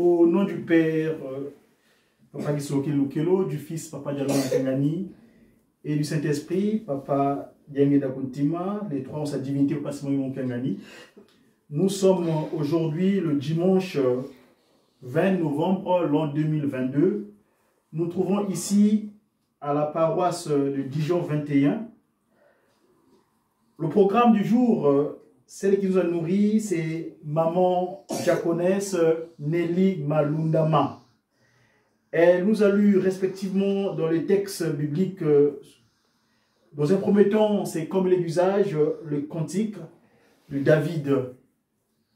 Au nom du Père, Papa Gisolo Kelo, du Fils, Papa Diallo Kengani, et du Saint-Esprit, Papa Diangeda Kuntima, les trois ont sa divinité au passement Kengani. Nous sommes aujourd'hui le dimanche 20 novembre l'an 2022. Nous trouvons ici à la paroisse de Dijon 21. Le programme du jour, celle qui nous a nourris, c'est maman diaconesse Nelly Malundama. Elle nous a lu respectivement dans les textes bibliques. Dans un premier temps, c'est comme il est d'usage, le cantique de David.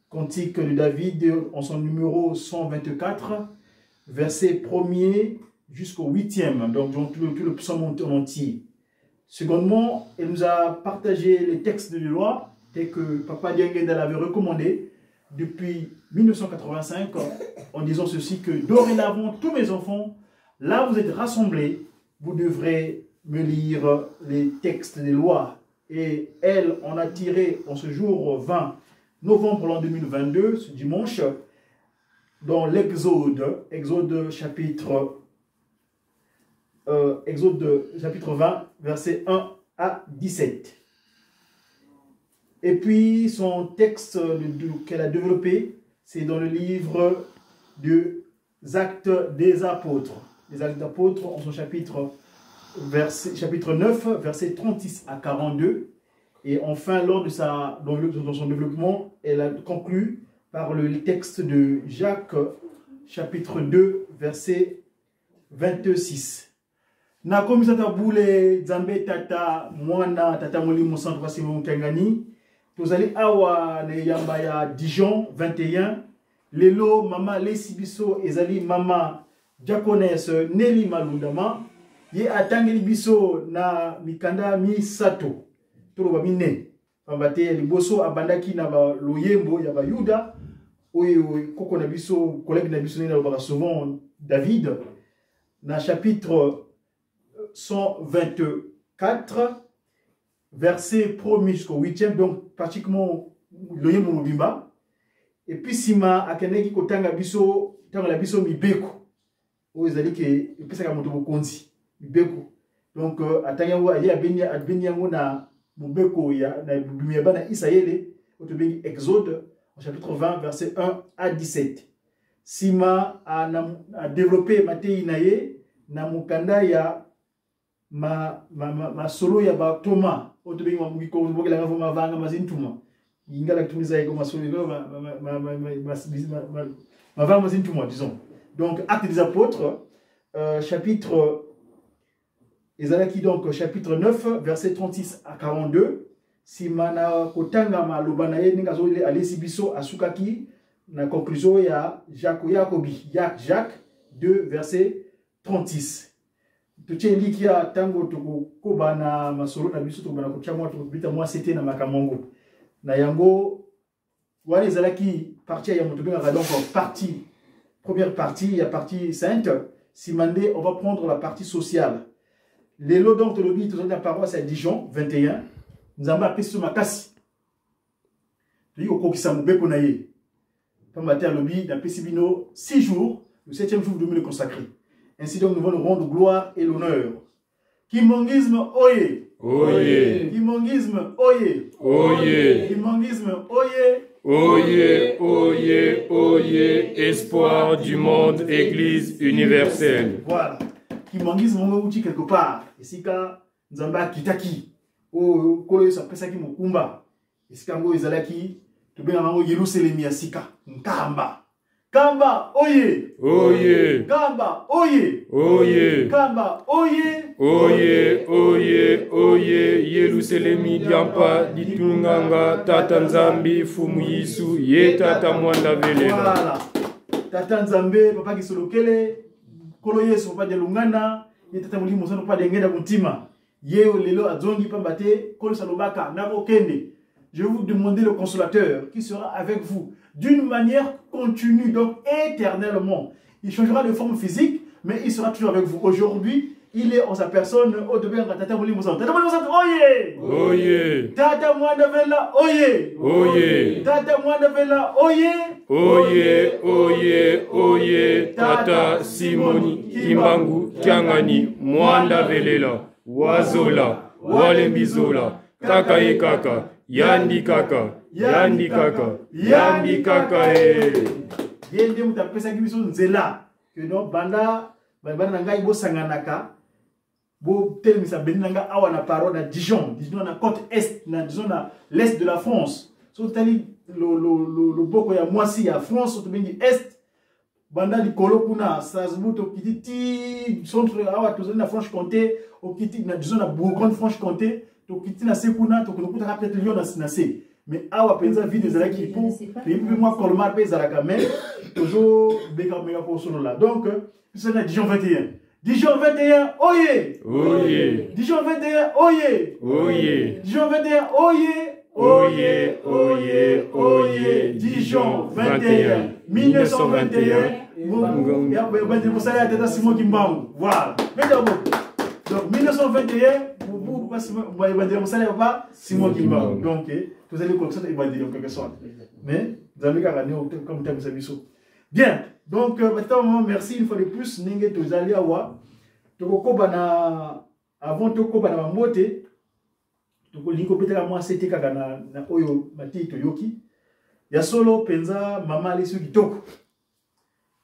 Cantique de David en son numéro 124, verset 1er jusqu'au 8e, donc tout le psaume en entier. Secondement, elle nous a partagé les textes de loi tels que Papa Diangeda l'avait recommandé depuis 1985 en disant ceci, que dorénavant, tous mes enfants, là vous êtes rassemblés, vous devrez me lire les textes des lois. Et elle en a tiré en ce jour 20 novembre l'an 2022, ce dimanche, dans l'Exode, Exode chapitre 20, versets 1 à 17. Et puis, son texte qu'elle a développé, c'est dans le livre des Actes des Apôtres. Les Actes des Apôtres, en son chapitre 9, versets 36 à 42. Et enfin, dans son développement, elle a conclu par le texte de Jacques, chapitre 2, verset 26. Na komisata boule Nzambe tata mwana tata molimo centre Basimo Kengani tozali awa ne yamba ya Dijon 21 lelo mama lesibiso ezali mama diaconesse Nelly Malundama ye atangeli biso na mikanda misato toloba mine pambate liboso abandaki na ba loyembo ya bayuda oyo koko na biso collègue na biso na ba souvent David na chapitre 124, verset 1er jusqu'au 8e, donc pratiquement le Mobimba. Et puis Sima akeneki kotanga biso tanga la biso mibeko. O ezali ke epesa moto bokonzi mibeko. Donc atanga wa ya abenia ngo na mobeko ya na bimia bana Isaïe otobengi Exode au chapitre 20 verset 1 à 17. Sima a développé matei naye na mukanda ya ma solo ya ba Thomas otobengi ma mugiko bogela ngavo mavanga mazintuma ingala kutumiza ego masolo mavanga mazintuma disons. Donc Actes des Apôtres chapitre ezalaki donc chapitre 9 verset 36 à 42 simana kotanga maloba na ye ninga zo alesi biso asukaki na conclusion ya Jacques 2 verset 36. Tuche likia tango tukukoba na masolo na biso tukubana kuchamwa tukubita mwa sete na makamongo na yango wale zalaki partie ya mutubinga donc première partie ya partie sainte simandé on va prendre la partie sociale. Lelo donc le but de la paroisse à Dijon 21 nzamba peso makasi tuyi okokisa mubeko na ye pambata lobi na pesibino 6 jours, le 7e jour vous devez le consacrer. Ainsi donc nous voulons rendre gloire et l'honneur. Kimongisme oye. Oye. Kimongisme oye. Oye. Kimongisme oye. Oye, oye, oye, espoir du monde, Église universelle. Voilà. Kimongisme on outil quelque part. Ici quand Nzamba kitaki. O kolo sa pesa ki mokumba. Ici quand go izalaki to bien ngo Yerusalem ya sika. Nkamba. Kamba oye. Oye. Kamba oye. Oye. Kamba oye. Oye, oye, oye, Yerusalemi diampa ditunganga tata Nzambi fumu Yisu ye tata mwanda velela. Voilà. Tata Nzambe papa kisolokele kolo Yesu papa de lungana ye tata mulimo sono papa de ngenda kuntima. Ye lelo azongi pambate kolo salobaka nabo kende. Je vais vous demander le consolateur qui sera avec vous d'une manière continue, donc éternellement. Il changera de forme physique, mais il sera toujours avec vous. Aujourd'hui, il est en sa personne. Tata Moli Moussa. Tata Moli Moussa, oye! Oye! Tata Mwanda Vela, oye! Oye! Tata Mwanda Vela, oye! Oye, oye, oye, Tata Simoni Kimbangu Kiangani Mwanda Velela Wazola Walembizola Kaka e kaka Yandi kaka Yandi kaka Yandi kaka Yende mutapesa kibiso nzela que no banda nanga ibo sanganaka bo telemisa benanga awa na parole na Dijon na côte est na disons na l'est de la France so tali le boko ya mwasi ya France to bengi est banda likolo kuna Strasbourg to kititi centre awa to na Franche-Comté au kiti na disons na Bourgogne-Franche-Comté to kiti na sekuna to kuta peut-être Lyon na se mais awa penza vie des alaki pour puis moi Colmar penza la quand même toujours beka mega pour son là donc c'est na Dijon 21 Dijon 21 oye oye Dijon 21 oye oye Dijon 21 oye oye oye oye Dijon 21 1921 ya Tata Simon Kimbangu voilà donc 1921 Simon Kimbangu donc vous allez comme ça il va dire en quelque sorte mais vous avez gagné comme thème service bien donc maintenant merci une fois de plus ninge tozali awa tokokoba na avant tokoba na mbote tokolingo petaka moi c'était kaka na oyo mati toyoki ya solo penza mama Alessio kitoko.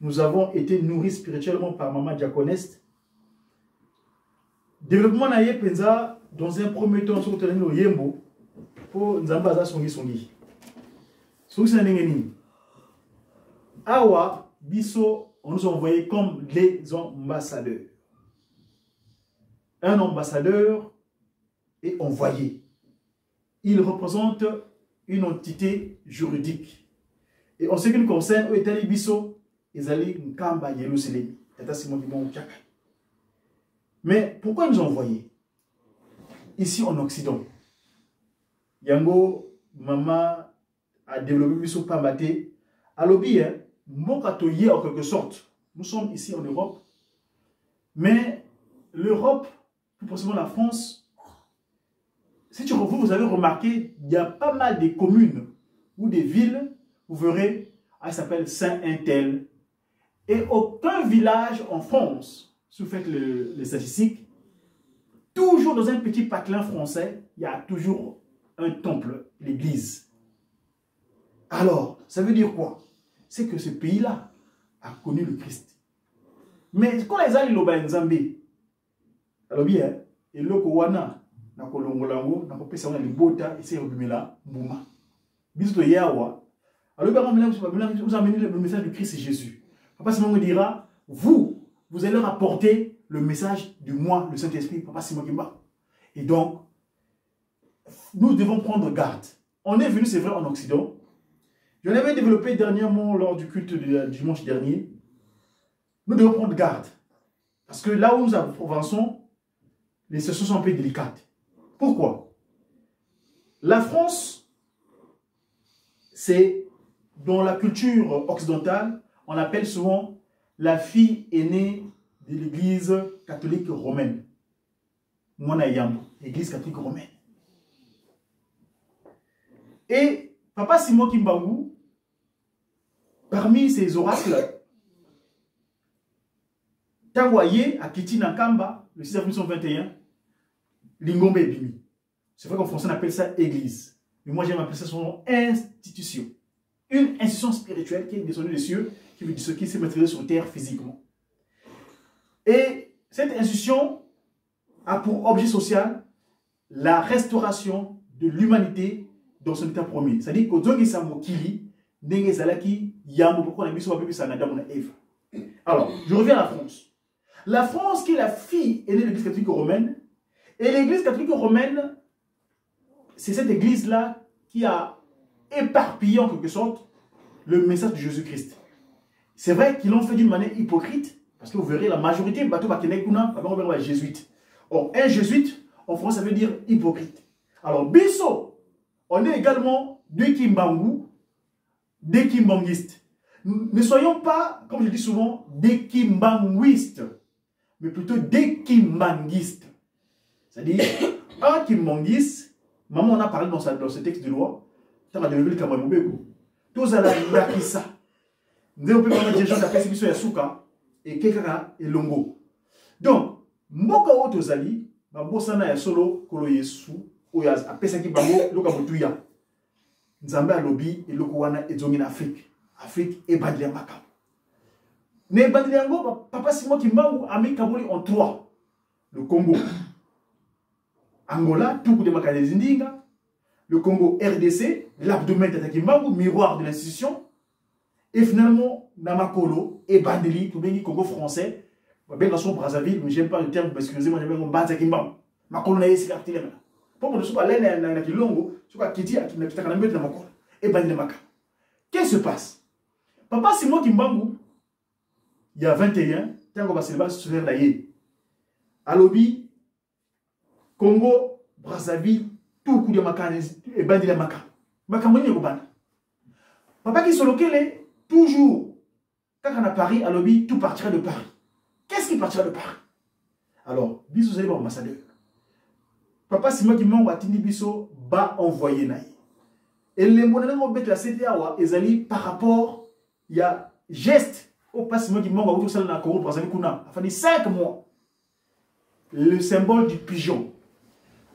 Nous avons été nourris spirituellement par maman diaconeste. Développement na ye penza dans un premier temps sur terrain no yembo pour nzamba za songi songi. Songi na ngeni. Awa biso on nous a envoyé comme les ambassadeurs. Un ambassadeur est envoyé. Il représente une entité juridique. Et en ce qui nous concerne, au État biso Ezali Nkamba Yerusalem. Tata Simon Kimbangu Kiaka. Mais pourquoi ils nous ont envoyés ici en Occident? Yango, maman a développé biso Pambate. Alobi, Mokatoye en quelque sorte. Nous sommes ici en Europe. Mais l'Europe, plus précisément la France, si vous avez remarqué, il y a pas mal de communes ou des villes, vous verrez, elles s'appellent Saint-Intel. Et aucun village en France, si vous faites les statistiques, toujours dans un petit patelin français, il y a toujours un temple, l'église. Alors, ça veut dire quoi? C'est que ce pays-là a connu le Christ. Mais quand les alliés l'ont Nzambé, alors bien, et le Kowana, na kolongolango, na kopesa wana libota, et c'est Robumela, Mouma. Bisous Yawa. Alors bien, vous amenez le message du Christ et Jésus. Papa Simon me dira, vous allez leur apporter le message de moi, le Saint-Esprit, Papa Simon Kimba. Et donc, nous devons prendre garde. On est venu, c'est vrai, en Occident. Je l'avais développé dernièrement lors du culte du dimanche dernier. Nous devons prendre garde. Parce que là où nous avançons, les situations sont un peu délicates. Pourquoi? La France, c'est dans la culture occidentale, on appelle souvent la fille aînée de l'église catholique romaine. Mwana Yambo, l'église catholique romaine. Et Papa Simon Kimbangu, parmi ses oracles, Tawaye à Kiti Nakamba, le 6 avril 1921, Lingombe Bimi. C'est vrai qu'en français on appelle ça église. Mais moi j'aime appeler ça son institution. Une institution spirituelle qui est descendue des cieux, qui veut dire ce qui s'est matérialisé sur terre physiquement. Et cette institution a pour objet social la restauration de l'humanité dans son état premier. C'est-à-dire que Zongi Samokili, Nenge Zalaki, Yambo, pourquoi on a mis sur la Adam et Eve. Alors, je reviens à la France. La France, qui est la fille aînée de l'église catholique romaine, et l'église catholique romaine, c'est cette église-là qui a éparpillé en quelque sorte le message de Jésus-Christ. C'est vrai qu'ils l'ont fait d'une manière hypocrite, parce que vous verrez, la majorité, bateau Bakenekuna, va jésuite. Or, un jésuite, en France, ça veut dire hypocrite. Alors, Bisso, on est également des Kimbangu, des Kimbanguistes. Ne soyons pas, comme je dis souvent, des kimbanguistes, mais plutôt des kimbanguistes. C'est-à-dire, un kimbanguiste, maman on a parlé dans ce texte de loi, tu as développé le Cameroun. Tous à la Yakisa. Nous avons pu parler des gens qui appellent ce Yasuka et Kekara et Longo. Donc, Mboka Otozali, Bambosana ya solo, Kolo Yesu, Oyaz, Apesaki Bango, Loka Mutuya. Nzambe alobi et Lokowana et Zongi en Afrique. Afrique et Badliamaka. Mais Badliango, Papa Simon Kimbangu a mis Kabuli en 3. Le Congo, Angola, tout coup de Makadezindinga. Le Congo RDC, l'abdomen de Kimbangu, miroir de l'institution. Et finalement, Namakolo et Bandeli, tout le Congo français. Ben dans Brazzaville, mais j'aime pas le terme, parce que excusez-moi, j'aime bien Banza Kimbangu. Makolo n'a pas été là. Pour moi, je suis pas là, je suis pas Kiti, je suis pas là, et Bandeli Maka. Qu'est-ce qui se passe? Papa Simon Kimbangu, il y a 21, Tango Baselba sur la Yé. Alobi, Congo, Brazzaville, tout coup de Maka et Bandeli Maka. Maka Moni Gobana. Papa qui se locale, toujours, quand on a Paris, Alobi, tout partira de Paris. Qu'est-ce qui partira de Paris? Alors, bisous, vous allez voir ambassadeur. Papa Simon Kimbangu a tini biso, ba envoyé naï. Et les monades ont fait la CTA, ils allaient par rapport, il y a geste, au pas Simon Kimbangu a ouvert la Congo, Brazzaville, Kuna. Il fallait 5 mois. Le symbole du pigeon.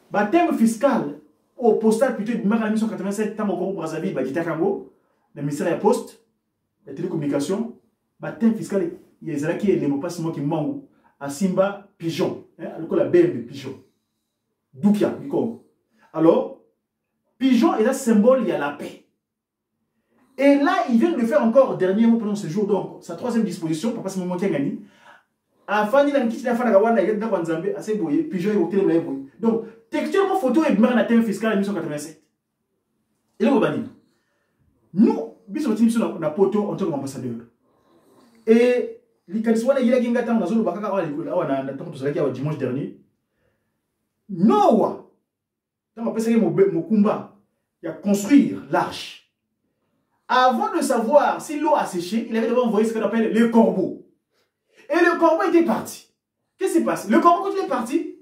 Baptême fiscal, au postal plutôt de 1987, tant au Congo, Brazzaville, Badita Kango, le ministère de la Poste, la télécommunication, baptême fiscal, il y a des qui est les mots pas Simon Kimbangu, à Simba, pigeon, alors que la BMB, pigeon. Doukia, du Congo. Alors, pigeon est un symbole, il y a la paix. Et là, il vient de faire encore dernier mot pendant ce jour, donc sa troisième disposition, Papa Simon Kiangani, afin de la quitter la fin de la Rwanda, il y a dans Zambie, assez boyé, pigeon est au télé, donc, textuellement, photo est bien à thème fiscal en 1987. Et là, Bobani, nous, bisous, on a poto en tant qu'ambassadeur. Et, l'Ikaniswana, il y a un gars, on a zone, on a dimanche dernier. Noah, dans mon combat, il a construire l'arche. Avant de savoir si l'eau a séché, il avait d'abord envoyé ce qu'on appelle le corbeau. Et le corbeau était parti. Qu'est-ce qui se passe? Le corbeau, quand il est parti,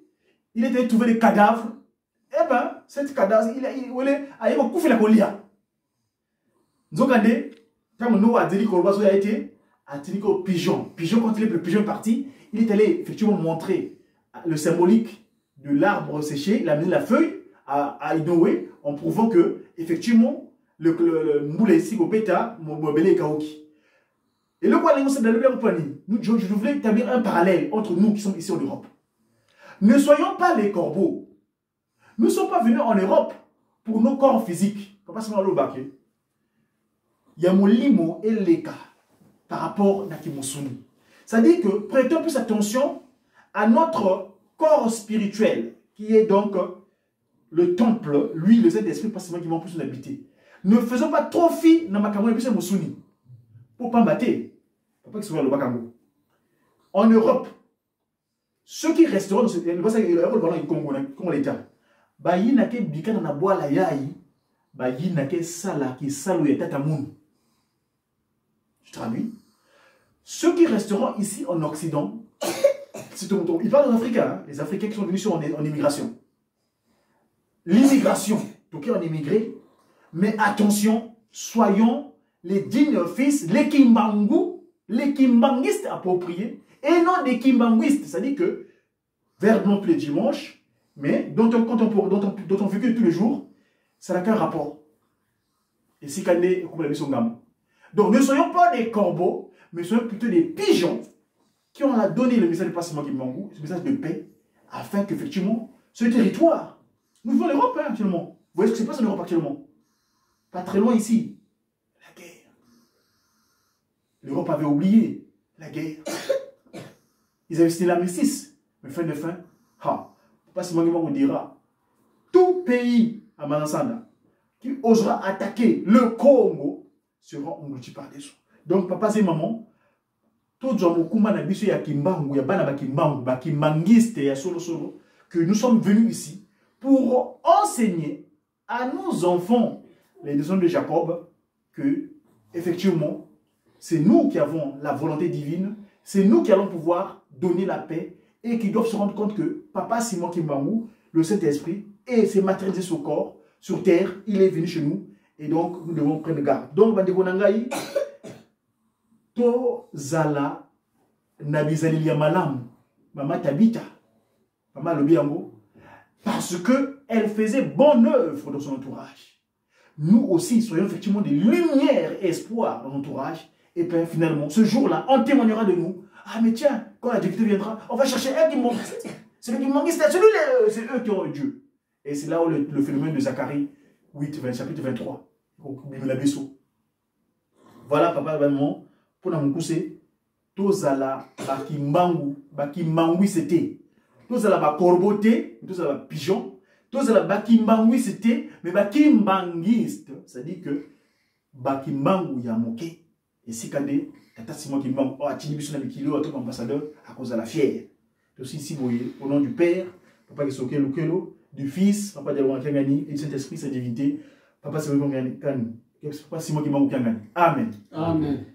il était trouvé des cadavres. Eh bien, cet cadavre, il a coupé la colia. Donc, quand Noah a dit que le corbeau a été, a dit au pigeon. Pigeon, quand le pigeon est parti, il est allé effectivement montrer le symbolique de l'arbre séché, il a mis la feuille à Inoue en prouvant que, effectivement, le moule ici au péta, mobile et kaoki. Et le point c'est de la compagnie. Je voulais établir un parallèle entre nous qui sommes ici en Europe. Ne soyons pas les corbeaux. Nous ne sommes pas venus en Europe pour nos corps physiques. Pas seulement le baquet. Il y a mon limo et l'éka par rapport à Nakimosuni. Ça dit que prêtons plus attention à notre corps spirituel, qui est donc le temple, lui, le Saint-Esprit, pas seulement qui va plus l'habiter. Ne faisons pas trop fi dans ma Cameroun et puis c'est Mousouni. Pour pas battre. Papa qui se voit le Bakamou. En Europe, ceux qui resteront dans ce Congo l'État, bah yi n'a que bika dans la boîte la yaï, bah yi n'a que sala qui salou et tatamoun. Je traduis. Ceux qui resteront ici en Occident, il parle aux Africains, hein, les Africains qui sont venus en immigration. L'immigration, tout qui ont immigré, mais attention, soyons les dignes fils, les Kimbangu, les Kimbanguistes appropriés, et non des Kimbanguistes, c'est-à-dire que, vers non tous les dimanches, mais dont on véhicule tous les jours, ça n'a qu'un rapport. Et si qu'on est comme la mission gamme. Donc ne soyons pas des corbeaux, mais soyons plutôt des pigeons qui ont donné le message de passement Kimbangu, ce message de paix, afin qu'effectivement, ce territoire, nous vivons l'Europe hein, actuellement. Vous voyez ce qui se passe en Europe actuellement? Pas très loin ici. La guerre. L'Europe avait oublié la guerre. Ils avaient cité l'armistice. Mais fin de fin, passement Kimbangu dira, tout pays à Manansanda qui osera attaquer le Congo sera englouti par des autres. Donc papa et maman, tout ya Kimbangu, ya bana Kimbangu, Kimbangiste ya solo, que nous sommes venus ici pour enseigner à nos enfants, les descendants de Jacob, que, effectivement, c'est nous qui avons la volonté divine, c'est nous qui allons pouvoir donner la paix et qui doivent se rendre compte que Papa Simon Kimbangu, le Saint-Esprit, et s'est matérialisé sur corps, sur terre, il est venu chez nous et donc nous devons prendre garde. Donc, Bandekonangaï, To Zala Nabizalilia Malam, Mama Tabita, Mama Lobiango, parce qu'elle faisait bonne œuvre dans son entourage. Nous aussi, soyons effectivement des lumières et espoirs dans l'entourage. Et puis finalement, ce jour-là, on témoignera de nous. Ah mais tiens, quand la difficulté viendra, on va chercher un qui manque. Celui qui manque, c'est eux qui ont Dieu. Et c'est là où le phénomène de Zacharie 8, chapitre 23. Voilà, papa, vraiment, pour nous couper, Tozala, Bakimbangu, c'était. Tozala, Bakorboté, Tozala, Pigeon. Tozala, Bakimbangu, c'était, mais Bakimbangiste, c'est-à-dire que Bakimbangu, il y a moqué. Et si Kade, Tata Simon Kimbangu, oh, Atinibisu Nabikilo, à ambassadeur, à cause de la fière. Aussi, si vous voyez, au nom du Père, Papa Kisoke Lukelo, du Fils, Papa Dialouan Kangani, et du Saint-Esprit, sa divinité, Papa Simon Kimbangu Kangani. Papa Simon Kimbangu Kangani. Amen. Amen.